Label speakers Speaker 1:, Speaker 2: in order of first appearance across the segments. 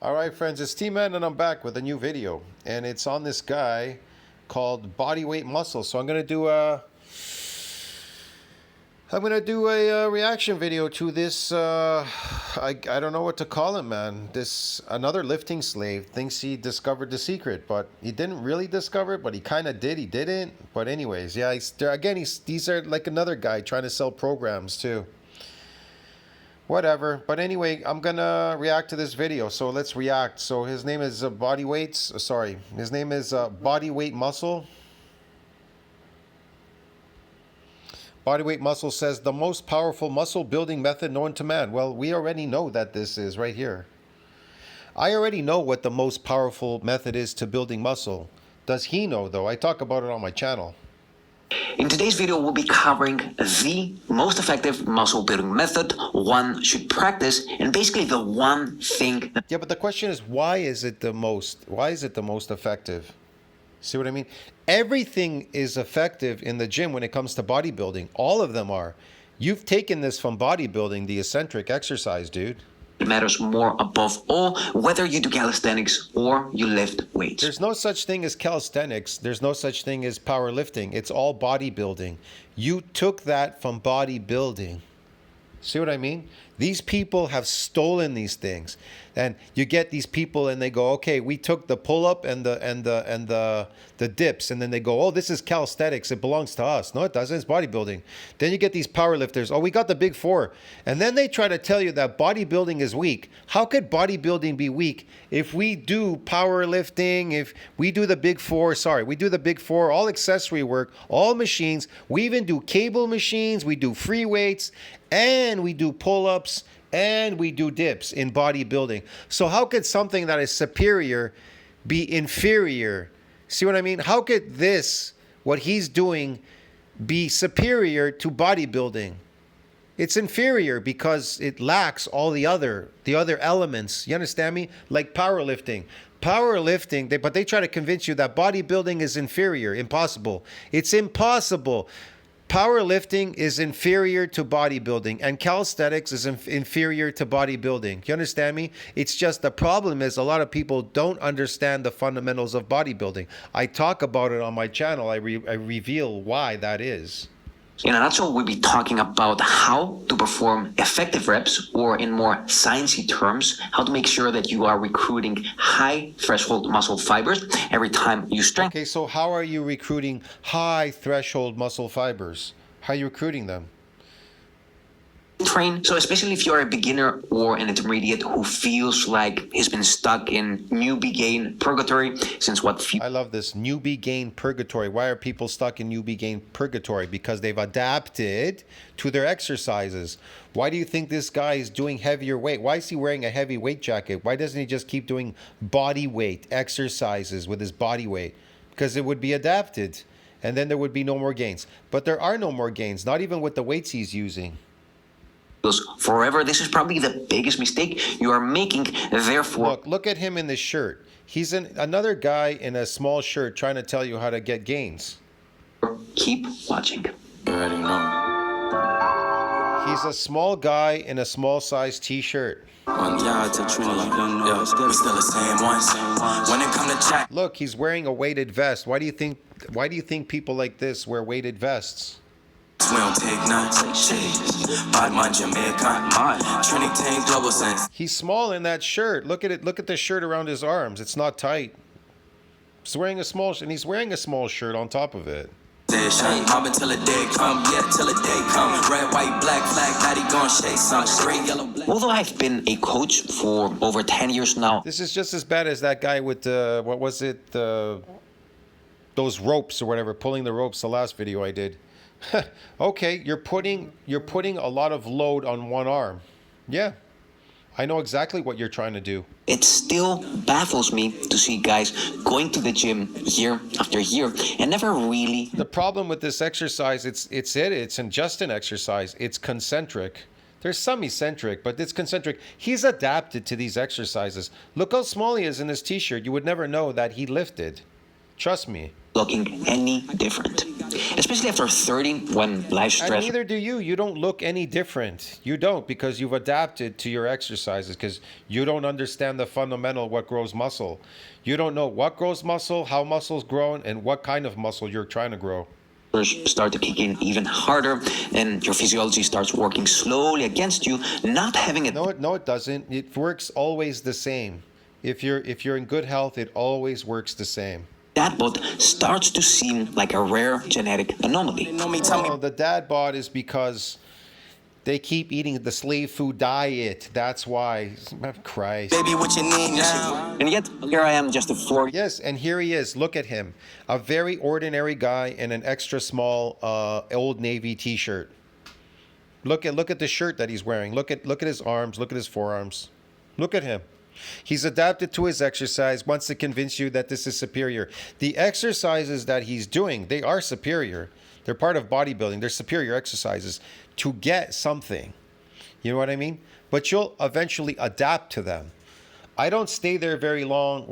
Speaker 1: Alright friends, it's T-Man and I'm back with a new video. And it's on this guy called body weight muscle. So I'm gonna do a reaction video to this I don't know what to call him, man. This another lifting slave thinks he discovered the secret, but he didn't really discover it, but he kinda did, he didn't. But anyways, yeah, these are like another guy trying to sell programs too. Whatever, but anyway, I'm gonna react to this video, so let's react. So his name is Body Weight Muscle. Body Weight Muscle says the most powerful muscle building method known to man. Well, we already know that this is right here. I already know what the most powerful method is to building muscle. Does he know though? I talk about it on my channel.
Speaker 2: In today's video, we'll be covering the most effective muscle building method one should practice, and basically the one thing that...
Speaker 1: Yeah, but the question is, why is it the most effective? See what I mean? Everything is effective in the gym when it comes to bodybuilding. All of them are. You've taken this from bodybuilding, the eccentric exercise, dude.
Speaker 2: It matters more above all, whether you do calisthenics or you lift weights.
Speaker 1: There's no such thing as calisthenics. There's no such thing as powerlifting. It's all bodybuilding. You took that from bodybuilding. See what I mean? These people have stolen these things. And you get these people and they go, okay, we took the pull-up and the dips, and then they go, oh, this is calisthenics, it belongs to us. No, it doesn't, it's bodybuilding. Then you get these powerlifters, oh, we got the big four. And then they try to tell you that bodybuilding is weak. How could bodybuilding be weak if we do powerlifting, if we do the big four, we do the big four, all accessory work, all machines, we even do cable machines, we do free weights, and we do pull-ups, and we do dips in bodybuilding. So how could something that is superior be inferior? See what I mean? How could this, what he's doing, be superior to bodybuilding? It's inferior because it lacks all the other elements. You understand me? Like powerlifting. Powerlifting, but they try to convince you that bodybuilding is inferior. Impossible. It's impossible. Powerlifting is inferior to bodybuilding, and calisthenics is inferior to bodybuilding. You understand me? It's just the problem is a lot of people don't understand the fundamentals of bodybuilding. I talk about it on my channel. I reveal why that is.
Speaker 2: In a nutshell, we'll be talking about how to perform effective reps, or in more sciencey terms, how to make sure that you are recruiting high threshold muscle fibers every time you strengthen.
Speaker 1: Okay, so how are you recruiting high threshold muscle fibers? How are you recruiting them?
Speaker 2: Train. So especially if you're a beginner or an intermediate who feels like he's been stuck in newbie gain purgatory since what few...
Speaker 1: I love this, newbie gain purgatory. Why are people stuck in newbie gain purgatory? Because they've adapted to their exercises. Why do you think this guy is doing heavier weight? Why is he wearing a heavy weight jacket? Why doesn't he just keep doing body weight exercises with his body weight? Because it would be adapted, and then there would be no more gains. But there are no more gains, not even with the weights he's using.
Speaker 2: Forever. This is probably the biggest mistake you are making. Therefore,
Speaker 1: look at him in this shirt. He's another guy in a small shirt trying to tell you how to get gains.
Speaker 2: Keep watching.
Speaker 3: You already know.
Speaker 1: He's a small guy in a small size t-shirt.
Speaker 3: Look,
Speaker 1: he's wearing a weighted vest. Why do you think people like this wear weighted vests?
Speaker 3: We don't take nothing.
Speaker 1: He's small in that shirt. Look at it. Look at the shirt around his arms. It's not tight. He's wearing a small shirt on top of it.
Speaker 2: Although I've been a coach for over 10 years now.
Speaker 1: This is just as bad as that guy with what was it? Those ropes or whatever, pulling the ropes, the last video I did. Okay, you're putting a lot of load on one arm. Yeah, I know exactly what you're trying to do.
Speaker 2: It still baffles me to see guys going to the gym year after year and never really...
Speaker 1: The problem with this exercise, it's just an exercise. It's concentric. There's some eccentric, but it's concentric. He's adapted to these exercises. Look how small he is in this t-shirt. You would never know that he lifted. Trust me.
Speaker 2: looking any different. Especially after 30 when life
Speaker 1: And
Speaker 2: stress
Speaker 1: neither do you. You don't look any different. You don't, because you've adapted to your exercises, because you don't understand the fundamental what grows muscle. You don't know what grows muscle, how muscle's grown, and what kind of muscle you're trying to grow.
Speaker 2: start to kick in even harder and your physiology starts working slowly against you, not having it.
Speaker 1: No, it doesn't. It works always the same. If you're in good health, it always works the same.
Speaker 2: That bod starts to seem like a rare genetic anomaly.
Speaker 1: Oh, the dad bod is because they keep eating the slave food diet. That's why. Christ.
Speaker 3: Baby, what you need now?
Speaker 2: And yet, here I am, just a 4
Speaker 1: Yes, and here he is. Look at him. A very ordinary guy in an extra small Old Navy t-shirt. Look at the shirt that he's wearing. Look at his arms. Look at his forearms. Look at him. He's adapted to his exercise, wants to convince you that this is superior. The exercises that he's doing, they are superior. They're part of bodybuilding. They're superior exercises to get something. You know what I mean? But you'll eventually adapt to them. I don't stay there very long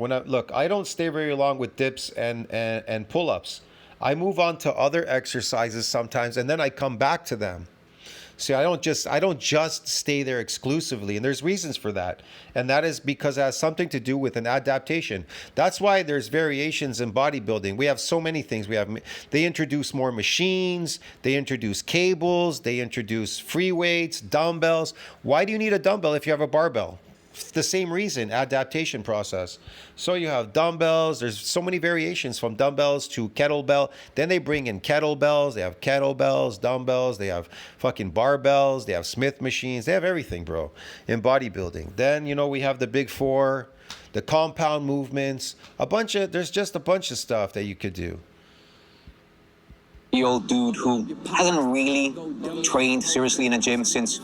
Speaker 1: I don't stay very long with dips and pull-ups. I move on to other exercises sometimes, and then I come back to them. See, I don't just stay there exclusively, and there's reasons for that. And that is because it has something to do with an adaptation. That's why there's variations in bodybuilding. We have so many things. They introduce more machines, they introduce cables, they introduce free weights, dumbbells. Why do you need a dumbbell if you have a barbell? The same reason, adaptation process. So you have dumbbells. There's so many variations from dumbbells to kettlebell. Then they bring in kettlebells. They have kettlebells, dumbbells. They have fucking barbells. They have Smith machines. They have everything, bro, in bodybuilding. Then, we have the big four, the compound movements, there's just a bunch of stuff that you could do.
Speaker 2: old dude who hasn't really trained seriously in a gym since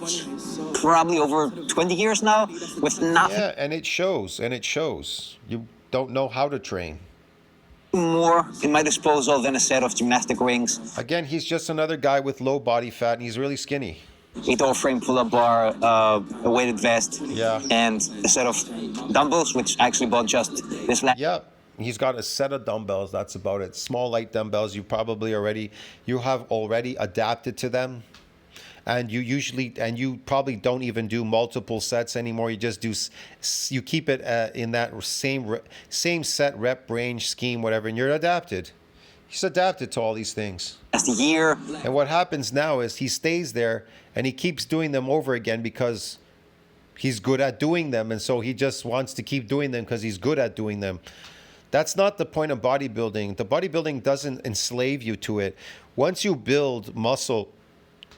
Speaker 2: probably over 20 years now with nothing
Speaker 1: Yeah, and it shows. You don't know how to train.
Speaker 2: more in my disposal than a set of gymnastic rings,
Speaker 1: Again, he's just another guy with low body fat, and he's really skinny.
Speaker 2: a door frame pull-up bar, a weighted vest,
Speaker 1: Yeah.
Speaker 2: and a set of dumbbells, which I actually bought just this last.
Speaker 1: Yeah, he's got a set of dumbbells. That's about it. Small, light dumbbells. You have already adapted to them, and you probably don't even do multiple sets anymore. You just you keep it in that same set rep range scheme, whatever, and you're adapted. He's adapted to all these things.
Speaker 2: Last year.
Speaker 1: And what happens now is he stays there and he keeps doing them over again because he's good at doing them, and so he just wants to keep doing them because he's good at doing them. That's not the point of bodybuilding. The bodybuilding doesn't enslave you to it. Once you build muscle,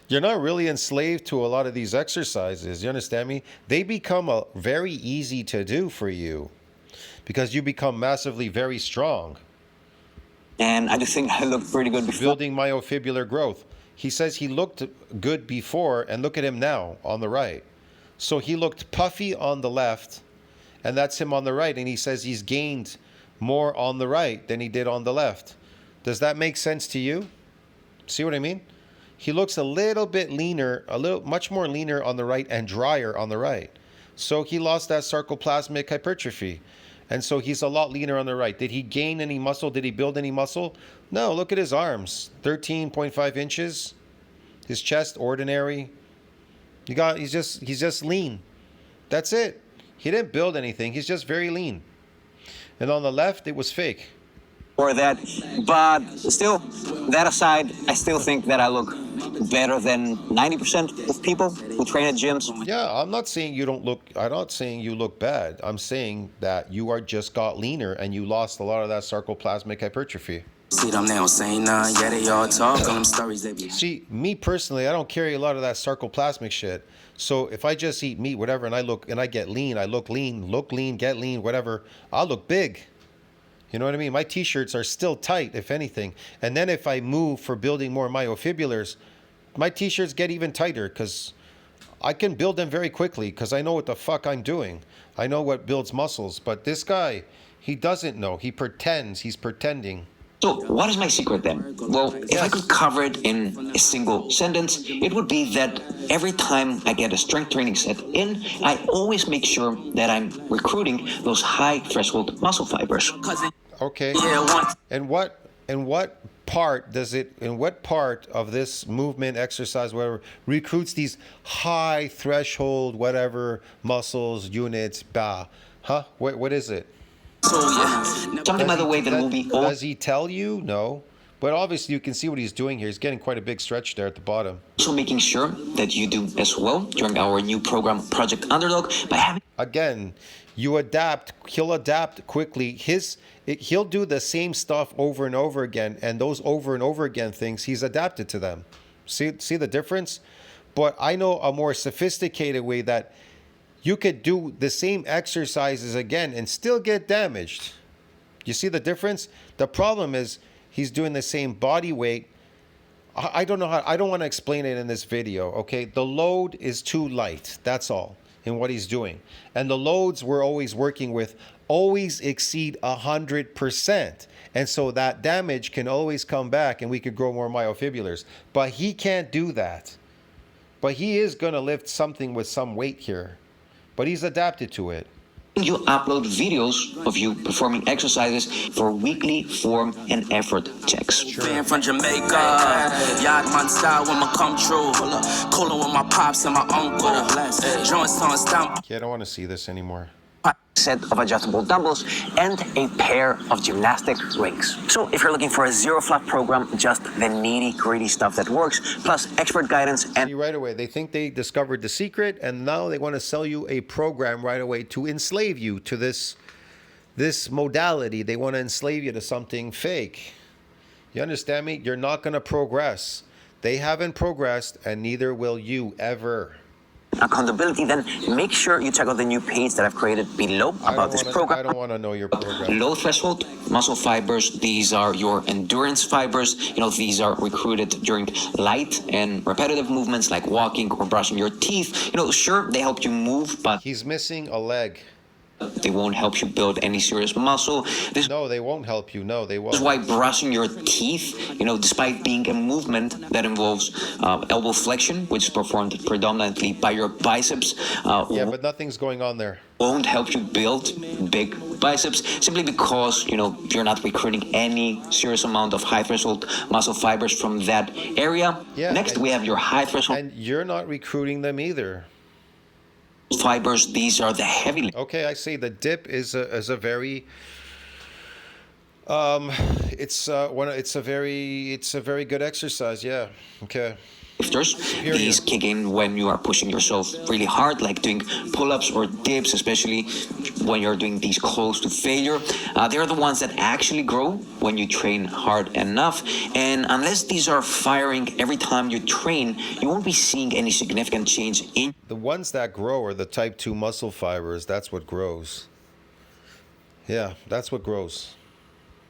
Speaker 1: you're not really enslaved to a lot of these exercises. You understand me? They become very easy to do for you because you become massively very strong.
Speaker 2: And I just think I looked pretty good before.
Speaker 1: Building myofibrillar growth. He says he looked good before, and look at him now on the right. So he looked puffy on the left, and that's him on the right. And he says he's gained more on the right than he did on the left. Does that make sense to you? See what I mean? He looks a little bit leaner, much more leaner on the right and drier on the right. So he lost that sarcoplasmic hypertrophy. And so he's a lot leaner on the right. Did he gain any muscle? Did he build any muscle? No, look at his arms. 13.5 inches. His chest, ordinary. He's just lean. That's it. He didn't build anything. He's just very lean. And on the left, it was fake.
Speaker 2: Or that, but still, that aside, I still think that I look better than 90% of people who train at gyms.
Speaker 1: Yeah, I'm not saying you look bad. I'm saying that you are just got leaner and you lost a lot of that sarcoplasmic hypertrophy.
Speaker 3: See them now saying nah, yeah, they all talk on them stories they be.
Speaker 1: See, me personally, I don't carry a lot of that sarcoplasmic shit. So if I just eat meat, whatever, and I get lean, I look lean, get lean, whatever, I'll look big. You know what I mean? My t-shirts are still tight, if anything. And then if I move for building more myofibrillars, my t-shirts get even tighter because I can build them very quickly because I know what the fuck I'm doing. I know what builds muscles. But this guy, he doesn't know. He pretends. He's pretending.
Speaker 2: So, what is my secret then? Well, if I could cover it in a single sentence, it would be that every time I get a strength training set in, I always make sure that I'm recruiting those high threshold muscle fibers.
Speaker 1: Okay.
Speaker 3: Yeah, one.
Speaker 1: And what part does it, in what part of this movement, exercise, whatever, recruits these high threshold, whatever, muscles, units, huh? What is it?
Speaker 3: So yeah.
Speaker 2: Something, by the way, that will be
Speaker 1: Does he tell you? No. But obviously you can see what he's doing here. He's getting quite a big stretch there at the bottom.
Speaker 2: also making sure that you do as well during our new program, Project Underdog, by having
Speaker 1: Again, you adapt. He'll adapt quickly. He'll do the same stuff over and over again, and those over and over again things, he's adapted to them. See the difference? But I know a more sophisticated way that you could do the same exercises again and still get damaged. You see the difference? The problem is he's doing the same body weight. I don't know how, I don't want to explain it in this video, okay? The load is too light, that's all, in what he's doing. And the loads we're always working with always exceed 100%. And so that damage can always come back and we could grow more myofibulars. But he can't do that. But he is going to lift something with some weight here. But he's adapted to it.
Speaker 2: you upload videos of you performing exercises for weekly form and effort checks.
Speaker 3: Being from Jamaica, yard man style when I come true. Cooling with my pops and my uncle. Joints on stamp.
Speaker 1: Yeah, I don't want to see this anymore.
Speaker 2: Set of adjustable dumbbells and a pair of gymnastic rings. So if you're looking for a zero fluff program, just the nitty gritty stuff that works, plus expert guidance and
Speaker 1: See right away, they think they discovered the secret, and now they want to sell you a program right away to enslave you to this modality. They want to enslave you to something fake. You understand me? You're not going to progress. They haven't progressed, and neither will you ever.
Speaker 2: accountability, then make sure you check out the new page that I've created below about this program.
Speaker 1: I don't want to know your program.
Speaker 2: Low threshold muscle fibers, these are your endurance fibers. These are recruited during light and repetitive movements like walking or brushing your teeth. Sure, they help you move, but
Speaker 1: He's missing a leg.
Speaker 2: they won't help you build any serious muscle. This
Speaker 1: No, they won't help you. No, they
Speaker 2: is
Speaker 1: won't.
Speaker 2: why brushing your teeth, despite being a movement that involves elbow flexion, which is performed predominantly by your biceps,
Speaker 1: Yeah, but nothing's going on there.
Speaker 2: won't help you build big biceps simply because you're not recruiting any serious amount of high threshold muscle fibers from that area.
Speaker 1: Yeah,
Speaker 2: Next, we have your high threshold
Speaker 1: And you're not recruiting them either.
Speaker 2: fibers. These are the heavy
Speaker 1: Okay, I see. The dip is a very it's a very good exercise. Yeah. Okay.
Speaker 2: lifters. These kick in when you are pushing yourself really hard, like doing pull-ups or dips, especially when you're doing these close to failure. They're the ones that actually grow when you train hard enough. And unless these are firing every time you train, you won't be seeing any significant change in
Speaker 1: The ones that grow are the type 2 muscle fibers. That's what grows. Yeah, that's what grows.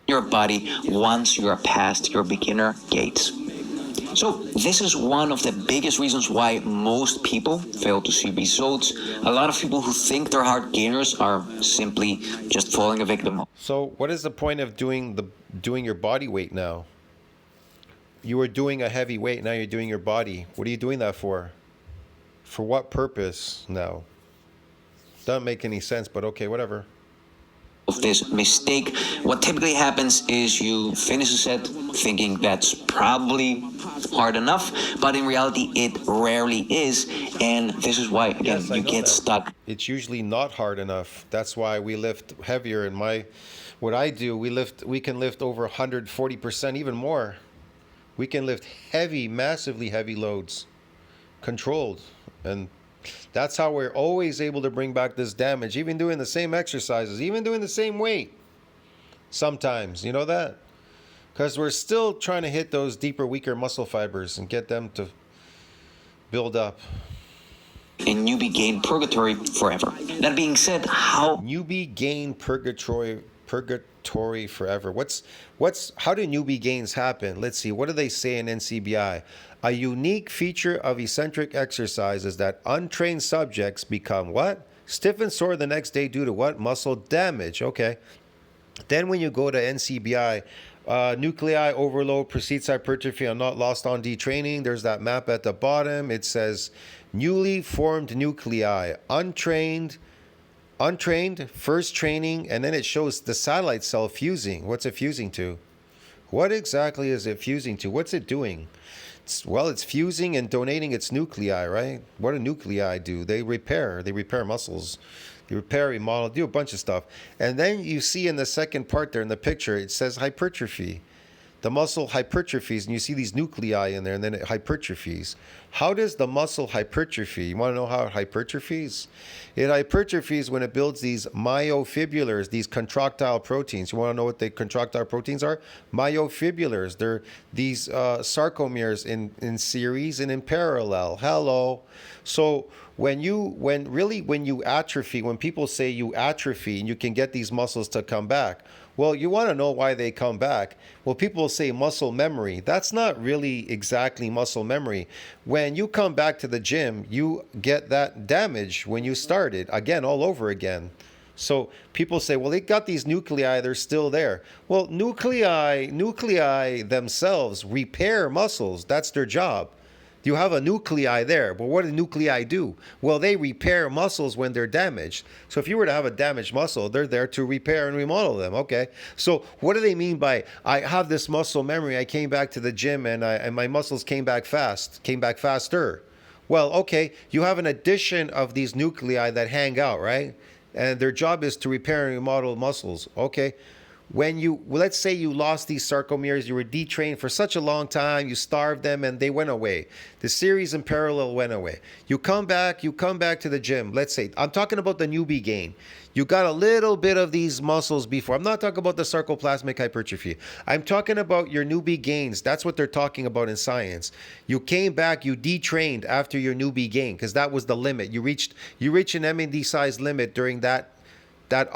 Speaker 2: your body once you are past your beginner gates. So this is one of the biggest reasons why most people fail to see results. A lot of people who think they're hard gainers are simply just falling a victim.
Speaker 1: So, what is the point of doing your body weight now? You were doing a heavy weight, now you're doing your body. What are you doing that for? For what purpose now? Doesn't make any sense, but okay, whatever.
Speaker 2: Of this mistake, what typically happens is you finish a set thinking that's probably hard enough, but in reality it rarely is, and this is why again
Speaker 1: Yes, I
Speaker 2: you
Speaker 1: know
Speaker 2: get
Speaker 1: that.
Speaker 2: stuck.
Speaker 1: It's usually not hard enough. That's why we lift heavier. In what I do, we can lift over 140%, even more. We can lift heavy, massively heavy loads, controlled, and that's how we're always able to bring back this damage, even doing the same exercises, even doing the same weight. Sometimes, you know that? Because we're still trying to hit those deeper, weaker muscle fibers and get them to build up.
Speaker 2: And you gain purgatory forever. That being said, how
Speaker 1: Newbie gain purgatory forever. How do newbie gains happen? Let's see. What do they say in NCBI? A unique feature of eccentric exercise is that untrained subjects become what? Stiff and sore the next day due to what? Muscle damage. Okay. Then when you go to NCBI, nuclei overload precedes hypertrophy and not lost on detraining. There's that map at the bottom. It says newly formed nuclei, untrained Untrained, first training, and then it shows the satellite cell fusing. What's it fusing to? What exactly is it fusing to? What's it doing? Well, it's fusing and donating its nuclei, right? What do nuclei do? They repair muscles. They repair, remodel, do a bunch of stuff. And then you see in the second part there in the picture, it says hypertrophy. The muscle hypertrophies, and you see these nuclei in there, and then it hypertrophies. How does the muscle hypertrophy? You want to know how it hypertrophies? It hypertrophies when it builds these myofibrillars, these contractile proteins. You want to know what the contractile proteins are? Myofibrillars. They're these sarcomeres in series and in parallel. Hello. So when you atrophy, when people say you atrophy and you can get these muscles to come back, well, you want to know why they come back. Well, people say muscle memory. That's not really exactly muscle memory. When you come back to the gym, you get that damage when you started, again, all over again. So people say, well, they got these nuclei, they're still there. Well, nuclei themselves repair muscles. That's their job. You have a nuclei there, but what do nuclei do? Well, they repair muscles when they're damaged. So if you were to have a damaged muscle, they're there to repair and remodel them. Okay. So what do they mean by I have this muscle memory? I came back to the gym and my muscles came back faster. Well, okay, you have an addition of these nuclei that hang out, right? And their job is to repair and remodel muscles. Okay. Let's say you lost these sarcomeres, you were detrained for such a long time, you starved them and they went away. The series in parallel went away. You come back to the gym. Let's say, I'm talking about the newbie gain. You got a little bit of these muscles before. I'm not talking about the sarcoplasmic hypertrophy. I'm talking about your newbie gains. That's what they're talking about in science. You came back, you detrained after your newbie gain because that was the limit. You reached an M&D size limit during that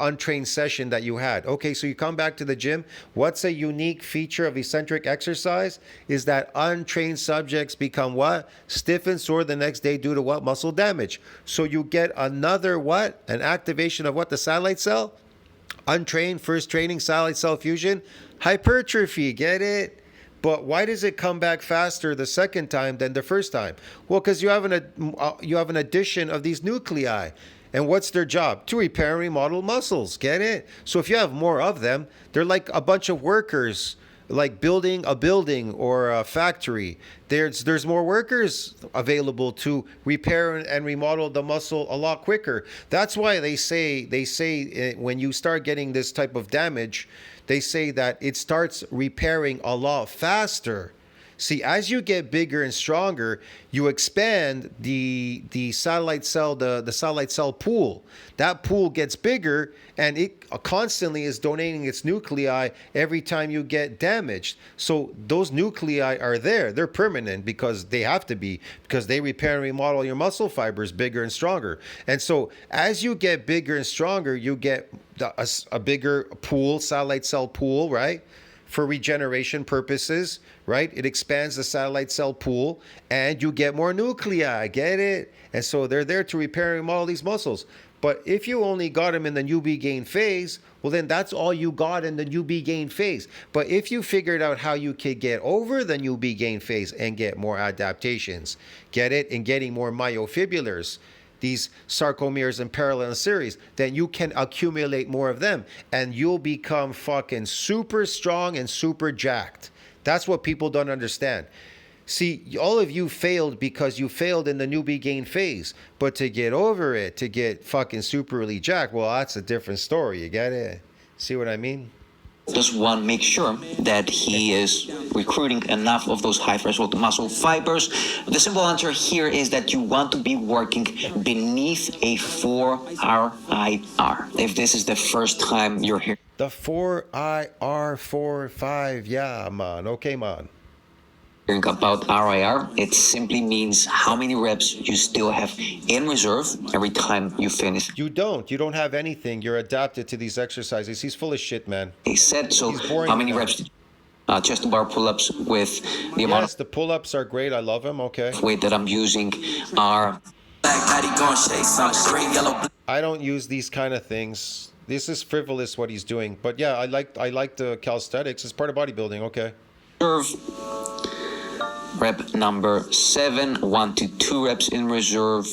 Speaker 1: untrained session that you had. Okay, so you come back to the gym. What's a unique feature of eccentric exercise is that untrained subjects become what? Stiff and sore the next day due to what? Muscle damage. So you get another what? An activation of what? The satellite cell? Untrained, first training, satellite cell fusion, hypertrophy. Get it? But why does it come back faster the second time than the first time? Well, because you have an addition of these nuclei. And what's their job? To repair and remodel muscles. Get it? So if you have more of them, they're like a bunch of workers, like building a building or a factory. There's more workers available to repair and remodel the muscle a lot quicker. That's why they say when you start getting this type of damage, they say that it starts repairing a lot faster. See, as you get bigger and stronger, you expand the satellite cell, the satellite cell pool. That pool gets bigger and it constantly is donating its nuclei every time you get damaged. So those nuclei are there. They're permanent because they have to be, because they repair and remodel your muscle fibers bigger and stronger. And so as you get bigger and stronger, you get a bigger pool, satellite cell pool, right? For regeneration purposes, right? It expands the satellite cell pool and you get more nuclei, get it? And so they're there to repair and remodel these muscles. But if you only got them in the newbie gain phase, well, then that's all you got in the newbie gain phase. But if you figured out how you could get over the newbie gain phase and get more adaptations, get it? And getting more myofibrillars, these sarcomeres in parallel series, then you can accumulate more of them and you'll become fucking super strong and super jacked. That's what people don't understand. See, all of you failed because you failed in the newbie gain phase. But to get over it, to get fucking superly jacked, well, that's a different story. You get it? See what I mean?
Speaker 2: Does one make sure that he is recruiting enough of those high threshold muscle fibers? The simple answer here is that you want to be working beneath a 4-RIR. If this is the first time you're here.
Speaker 1: The 4-IR 4-5, yeah, man. Okay, man.
Speaker 2: About RIR, it simply means how many reps you still have in reserve every time you finish.
Speaker 1: You don't have anything. You're adapted to these exercises. He's full of shit, man.
Speaker 2: He said so. How many reps did you chest to bar pull-ups with the amount
Speaker 1: of the pull-ups are great. I love them. Okay.
Speaker 2: Weight that I'm using are.
Speaker 1: I don't use these kind of things. This is frivolous what he's doing. But yeah, I like the calisthenics. It's part of bodybuilding. Okay.
Speaker 2: Rep number 7, 1 to 2 reps in reserve.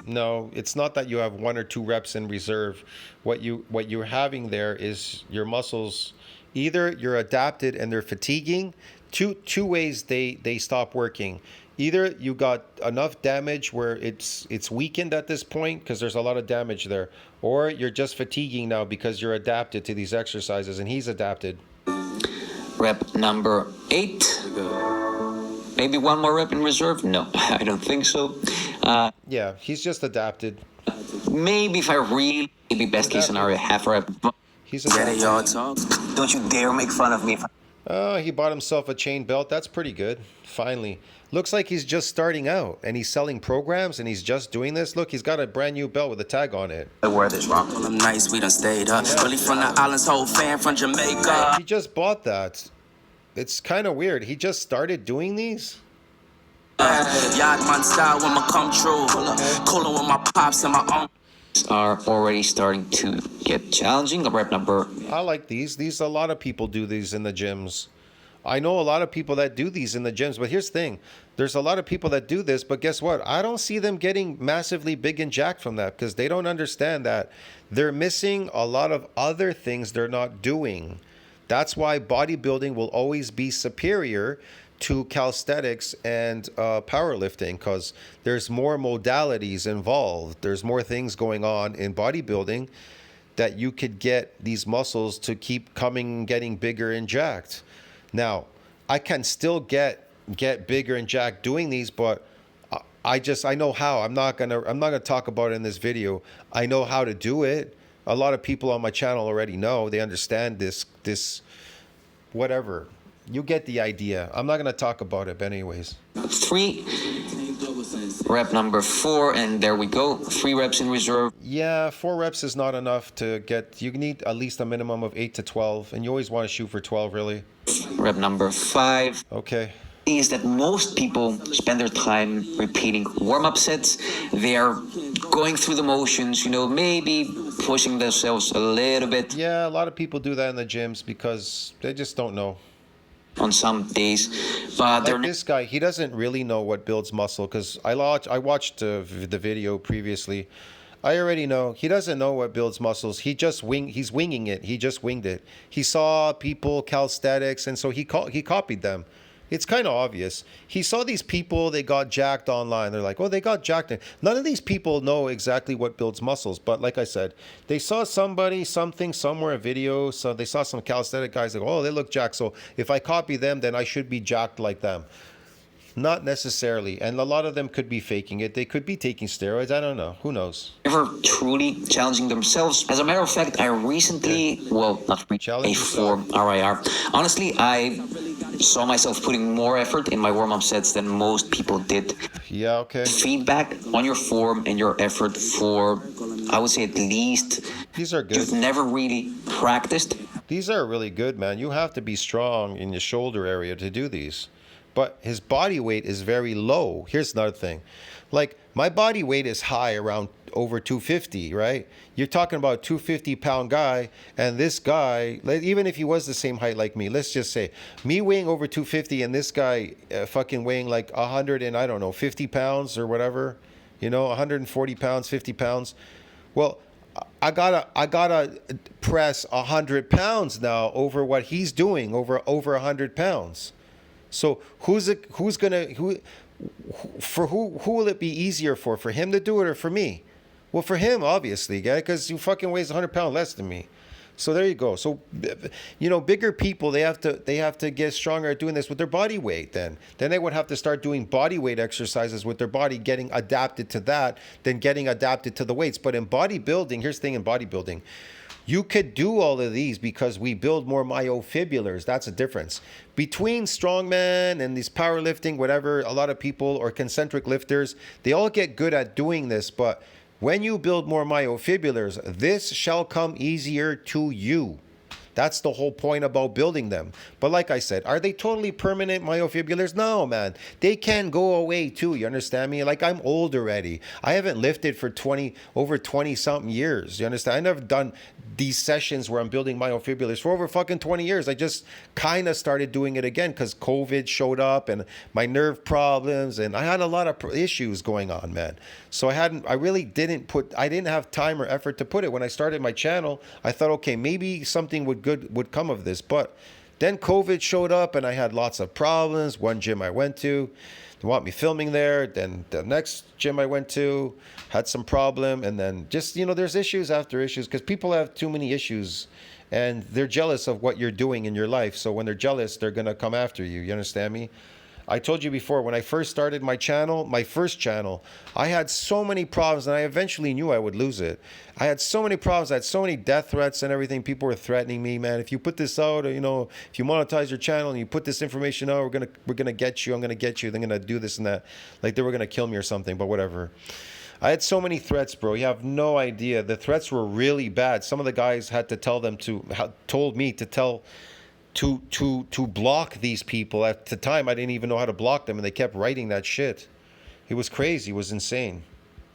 Speaker 1: No, it's not that you have 1 or 2 reps in reserve. What you're having there is your muscles, either you're adapted and they're fatiguing. Two ways they stop working. Either you got enough damage where it's weakened at this point because there's a lot of damage there, or you're just fatiguing now because you're adapted to these exercises and he's adapted.
Speaker 2: Rep number 8. Maybe 1 more rep in reserve? No, I don't think so.
Speaker 1: Yeah, he's just adapted.
Speaker 2: Maybe if I really, maybe best case scenario, half a rep.
Speaker 1: He's adapted.
Speaker 3: Y'all talk.
Speaker 2: Don't you dare make fun of me.
Speaker 1: He bought himself a chain belt. That's pretty good. Finally. Looks like he's just starting out and he's selling programs and he's just doing this. Look, he's got a brand new belt with a tag on it.
Speaker 2: I wear this wrong.
Speaker 3: Well, I'm nice, we done stayed up. Really from the islands, whole fan from Jamaica.
Speaker 1: He just bought that. It's kind of weird. He just started doing these?
Speaker 3: Yacht man style when my come true. Coolin' with my pops and my own.
Speaker 2: Are already starting to get challenging. Rep number.
Speaker 1: I like these. A lot of people do these in the gyms. I know a lot of people that do these in the gyms, but here's the thing. There's a lot of people that do this, but guess what? I don't see them getting massively big and jacked from that because they don't understand that they're missing a lot of other things they're not doing. That's why bodybuilding will always be superior to calisthenics and powerlifting because there's more modalities involved. There's more things going on in bodybuilding that you could get these muscles to keep getting bigger and jacked. Now, I can still get bigger and jacked doing these, but I know how. I'm not gonna talk about it in this video. I know how to do it. A lot of people on my channel already know. They understand this whatever. You get the idea. I'm not gonna talk about it, but anyways.
Speaker 2: 3. Rep number 4, and there we go. 3 reps in reserve.
Speaker 1: Yeah, 4 reps is not enough to get. You need at least a minimum of 8 to 12, and you always want to shoot for 12, really.
Speaker 2: Rep number 5.
Speaker 1: Okay.
Speaker 2: Is that most people spend their time repeating warm-up sets. They're going through the motions, maybe pushing themselves a little bit.
Speaker 1: Yeah, a lot of people do that in the gyms because they just don't know.
Speaker 2: On some days, but
Speaker 1: like this guy, he doesn't really know what builds muscle because I watched the video previously. I already know he doesn't know what builds muscles. He's winging it. He just winged it. He saw people calisthenics, and so he copied them. It's kind of obvious. He saw these people, they got jacked online. They're like, oh, they got jacked. None of these people know exactly what builds muscles. But like I said, they saw something, somewhere, a video. So they saw some calisthenic guys like, oh, they look jacked. So if I copy them, then I should be jacked like them. Not necessarily. And a lot of them could be faking it. They could be taking steroids. I don't know. Who knows?
Speaker 2: Never truly challenging themselves. As a matter of fact, I recently, not a form RIR. Honestly, I saw myself putting more effort in my warm-up sets than most people did.
Speaker 1: Yeah, okay.
Speaker 2: Feedback on your form and your effort for, I would say, at least
Speaker 1: these are good.
Speaker 2: You've never really practiced.
Speaker 1: These are really good, man. You have to be strong in your shoulder area to do these. But his body weight is very low. Here's another thing. Like, my body weight is high, around over 250, right? You're talking about a 250-pound guy, and this guy, even if he was the same height like me, let's just say, me weighing over 250 and this guy fucking weighing like 100 and, I don't know, 50 pounds or whatever, 140 pounds, 50 pounds. Well, I gotta press 100 pounds now over what he's doing, over 100 pounds. So who will it be easier for him to do it or for me? Well, for him, obviously, guy, because he fucking weighs 100 pounds less than me. So there you go. So, bigger people, they have to get stronger at doing this with their body weight. Then they would have to start doing body weight exercises with their body, getting adapted to that, then getting adapted to the weights. But in bodybuilding, here's the thing in bodybuilding. You could do all of these because we build more myofibulars. That's a difference. Between strongman and these powerlifting, whatever, a lot of people, or concentric lifters, they all get good at doing this. But when you build more myofibulars, this shall come easier to you. That's the whole point about building them. But like I said, are they totally permanent myofibrillars? No, man. They can go away too. You understand me? Like, I'm old already. I haven't lifted for over 20 something years. You understand? I never done these sessions where I'm building myofibrillars for over fucking 20 years. I just kind of started doing it again because COVID showed up and my nerve problems, and I had a lot of issues going on, man. So I really didn't have time or effort to put it. When I started my channel, I thought, okay, maybe something would come of this. But then COVID showed up and I had lots of problems. One gym I went to, they want me filming there. Then the next gym I went to had some problem. And then just, there's issues after issues because people have too many issues and they're jealous of what you're doing in your life. So when they're jealous, they're going to come after you. You understand me? I told you before, when I first started my channel, my first channel, I had so many problems and I eventually knew I would lose it. I had so many problems. I had so many death threats and everything. People were threatening me, man. If you put this out, or, if you monetize your channel and you put this information out, we're gonna get you. I'm gonna get you. They're gonna do this and that. Like they were gonna kill me or something, but whatever. I had so many threats, bro. You have no idea. The threats were really bad. Some of the guys had to told me to tell to block these people. At the time, I didn't even know how to block them, and they kept writing that shit. It was crazy. It was insane.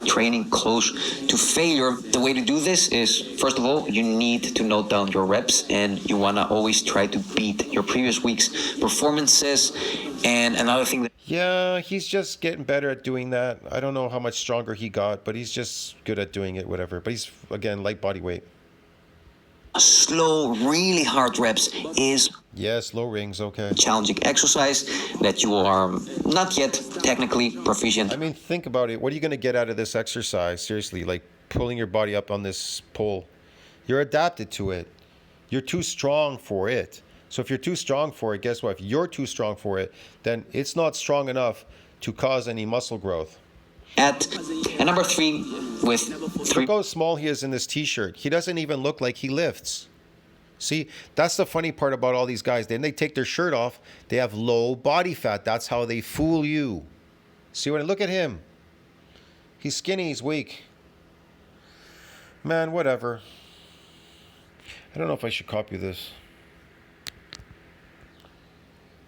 Speaker 2: Training close to failure. The way to do this is, first of all, you need to note down your reps, and you want to always try to beat your previous week's performances. And another thing that
Speaker 1: Yeah, he's just getting better at doing that. I don't know how much stronger he got, but he's just good at doing it, whatever. But he's, again, light body weight.
Speaker 2: slow, really hard reps is
Speaker 1: Yes, low rings, okay.
Speaker 2: challenging exercise that you are not yet technically proficient.
Speaker 1: I mean, think about it. What are you going to get out of this exercise? Seriously, like pulling your body up on this pole. You're adapted to it. You're too strong for it. So if you're too strong for it, guess what? If you're too strong for it, then it's not strong enough to cause any muscle growth.
Speaker 2: And number 3, with 3
Speaker 1: Look how small he is in this t-shirt. He doesn't even look like he lifts. See, that's the funny part about all these guys. Then they take their shirt off. They have low body fat. That's how they fool you. See what? Look at him. He's skinny. He's weak. Man, whatever. I don't know if I should copy this.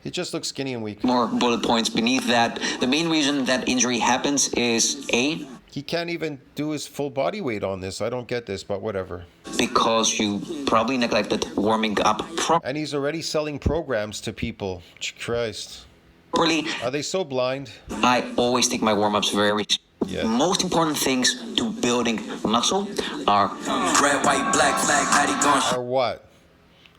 Speaker 1: He just looks skinny and weak.
Speaker 2: more bullet points beneath that. The main reason that injury happens is A,
Speaker 1: He can't even do his full body weight on this. I don't get this, but whatever.
Speaker 2: because you probably neglected warming up
Speaker 1: And he's already selling programs to people. Christ.
Speaker 2: properly.
Speaker 1: Are they so blind?
Speaker 2: I always take my warm-ups very
Speaker 1: Yeah.
Speaker 2: Most important things to building muscle are
Speaker 3: Red, white, black flag, Natty gon'
Speaker 1: Or what?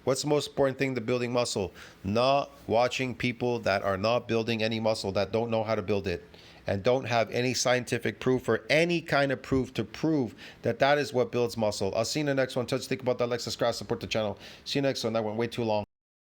Speaker 1: What's the most important thing to building muscle? Not watching people that are not building any muscle, that don't know how to build it, and don't have any scientific proof or any kind of proof to prove that that is what builds muscle. I'll see you in the next one. Touch, think about that, like, subscribe, support the channel. See you next one. That went way too long.